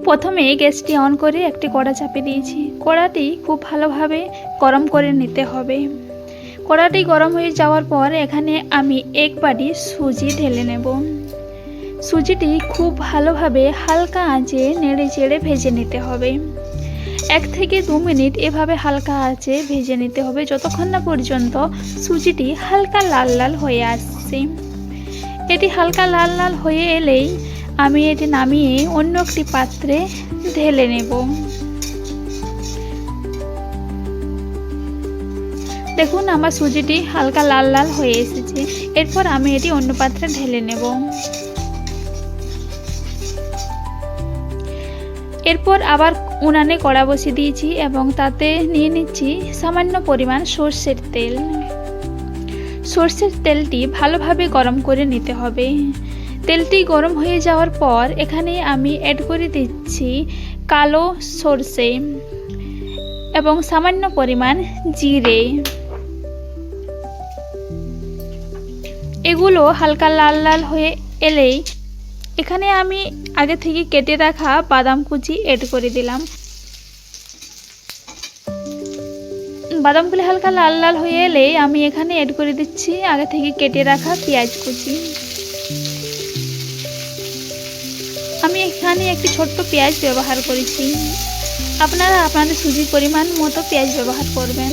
প্রথমে গ্যাসটি অন করে একটি কড়া চাপিয়ে দিয়েছি। কড়াটি খুব ভালোভাবে গরম করে নিতে হবে। কড়াটি গরম হয়ে যাওয়ার পর এখানে আমি এক বাটি সুজি ঢেলে নেব। সুজিটি খুব ভালোভাবে হালকা আঁচে নেড়ে চেড়ে ভেজে নিতে হবে। 1 থেকে 2 মিনিট এভাবে হালকা আঁচে ভেজে নিতে হবে যতক্ষণ না পর্যন্ত সুজিটি হালকা লাল লাল হয়ে আসছে। এটি হালকা লাল লাল হয়ে এলেই আমি এটি নামিয়ে অন্য একটি পাত্রে ঢেলে নেব। দেখুন আমার সুজিটি হালকা লাল লাল হয়ে এসেছে। এরপর আমি এটি অন্য পাত্রে ঢেলে নেব। এরপর আবার উনানে কড়া বসিয়ে দিয়েছি এবং তাতে নিয়ে নিচ্ছি সামান্য পরিমাণ সর্ষের তেল। সর্ষের তেলটি ভালোভাবে গরম করে নিতে হবে। তেলটি গরম হয়ে যাওয়ার পর এখানে আমি অ্যাড করে দিচ্ছি কালো সর্ষে এবং সামান্য পরিমাণ জিরে। এগুলো হালকা লাল লাল হয়ে এলেই এখানে আমি আগে থেকে কেটে রাখা বাদাম কুচি অ্যাড করে দিলাম। বাদামগুলি হালকা লাল লাল হয়ে এলে আমি এখানে অ্যাড করে দিচ্ছি আগে থেকে কেটে রাখা পেঁয়াজ কুচি। আমি এখানে একটি ছোট্ট পেঁয়াজ ব্যবহার করেছি। আপনারা আপনাদের সুজির পরিমাণ মতো পেঁয়াজ ব্যবহার করবেন।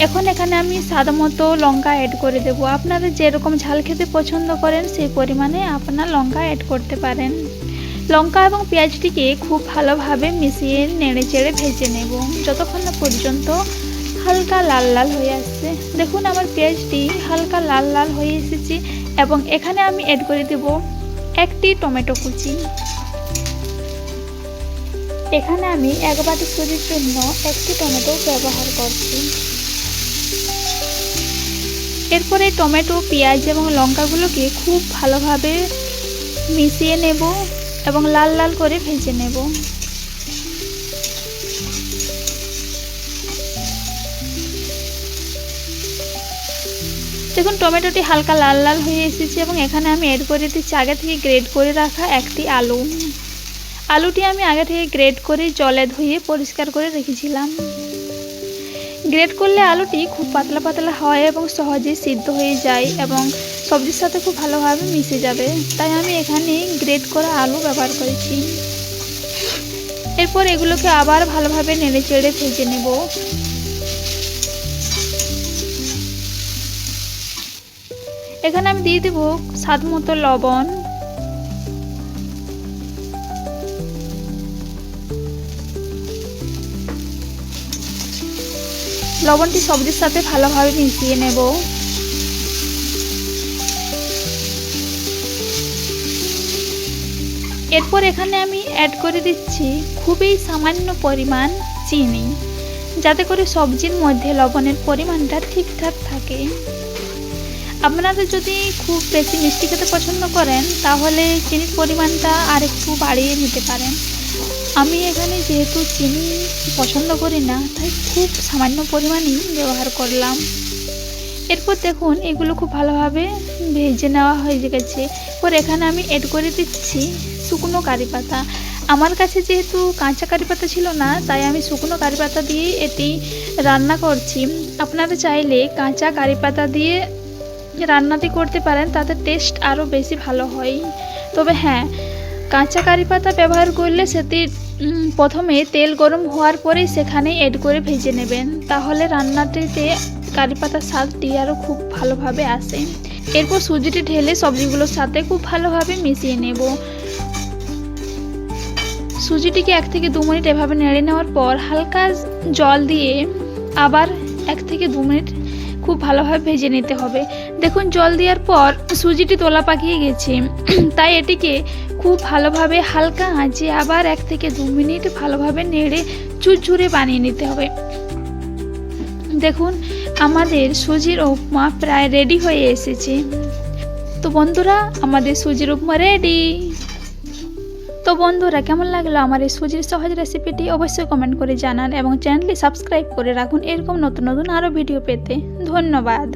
এখন এখানে আমি স্বাদ মতো লঙ্কা অ্যাড করে দেব। আপনারা যেরকম ঝাল খেতে পছন্দ করেন সেই পরিমাণে আপনারা লঙ্কা অ্যাড করতে পারেন। লঙ্কা এবং পেঁয়াজটিকে খুব ভালোভাবে মিশিয়ে নেড়ে চেড়ে ভেজে নেব যতক্ষণ না পর্যন্ত হালকা লাল লাল হয়ে আসছে। দেখুন আমার পেঁয়াজটি হালকা লাল লাল হয়ে এসেছে এবং এখানে আমি অ্যাড করে দেব একটি টমেটো কুচি। এখানে আমি 1 বাটি সুজির জন্য একটি টমেটো ব্যবহার করছি। এরপরে টমেটো, পেঁয়াজ এবং লঙ্কাগুলোকে খুব ভালোভাবে মিশিয়ে নেব এবং লাল লাল করে ভেজে নেব। দেখুন টমেটোটি হালকা লাল লাল হয়ে এসেছে এবং এখানে আমি অ্যাড করে দিচ্ছি আগে থেকে গ্রেট করে রাখা একটি আলু। আলুটি আমি আগে থেকে গ্রেট করে জলে ধুয়ে পরিষ্কার করে রেখেছিলাম। গ্রেট করলে আলুটি খুব পাতলা পাতলা হয় এবং সহজেই সিদ্ধ হয়ে যায় এবং সবজির সাথে খুব ভালোভাবে মিশে যাবে, তাই আমি এখানে গ্রেট করা আলু ব্যবহার করেছি। এরপর এগুলোকে আবার ভালোভাবে নেড়ে চেড়ে ভেজে নেব। এখানে আমি দিয়ে দেব স্বাদ মতো লবণ। লবণটি সবজির সাথে ভালোভাবে মিশিয়ে নেব। এরপর এখানে আমি অ্যাড করে দিচ্ছি খুবই সামান্য পরিমাণ চিনি, যাতে করে সবজির মধ্যে লবণের পরিমাণটা ঠিকঠাক থাকে। আপনারা যদি খুব বেশি মিষ্টি খেতে পছন্দ করেন তাহলে চিনির পরিমাণটা আর একটু বাড়িয়ে নিতে পারেন। আমি এখানে যেহেতু চিনি পছন্দ করি না তাই খুব সামান্য পরিমাণই ব্যবহার করলাম। এরপর দেখুন এগুলো খুব ভালোভাবে ভেজে নেওয়া হয়ে গেছে। এরপর এখানে আমি অ্যাড করে দিচ্ছি শুকনো কারি পাতা। আমার কাছে যেহেতু কাঁচা কারি পাতা ছিল না তাই আমি শুকনো কারি পাতা দিয়ে এটি রান্না করছি। আপনারা চাইলে কাঁচা কারি পাতা দিয়ে রান্নাটি করতে পারেন, তাতে টেস্ট আরও বেশি ভালো হয়। তবে হ্যাঁ, কাঁচা কারি পাতা ব্যবহার করলে সেটি প্রথমে তেল গরম হওয়ার পরে সেখানে অ্যাড করে ভেজে নেবেন, তাহলে রান্নাটিতে কারি পাতার স্বাদটি আরও খুব ভালোভাবে আসে। এরপর সুজিটি ঢেলে সবজিগুলোর সাথে খুব ভালোভাবে মিশিয়ে নেব। সুজিটিকে 1 থেকে 2 মিনিট এভাবে নেড়ে নেওয়ার পর হালকা জল দিয়ে আবার 1 থেকে 2 মিনিট খুব ভালোভাবে ভেজে নিতে হবে। দেখুন জল দেওয়ার পর সুজিটি তোলা পাকিয়ে গেছে, তাই এটিকে খুব ভালোভাবে হালকা আঁচে আবার 1 থেকে 2 মিনিট ভালোভাবে নেড়ে চুরচুরে বানিয়ে নিতে হবে। দেখুন আমাদের সুজির উপমা প্রায় রেডি হয়ে এসেছে। তো বন্ধুরা আমাদের সুজির উপমা রেডি। তো বন্ধুরা কেমন লাগলো আমার এই সুজির সহজ রেসিপিটি অবশ্যই কমেন্ট করে জানান এবং চ্যানেলটি সাবস্ক্রাইব করে রাখুন এরকম নতুন নতুন আরও ভিডিও পেতে। ধন্যবাদ।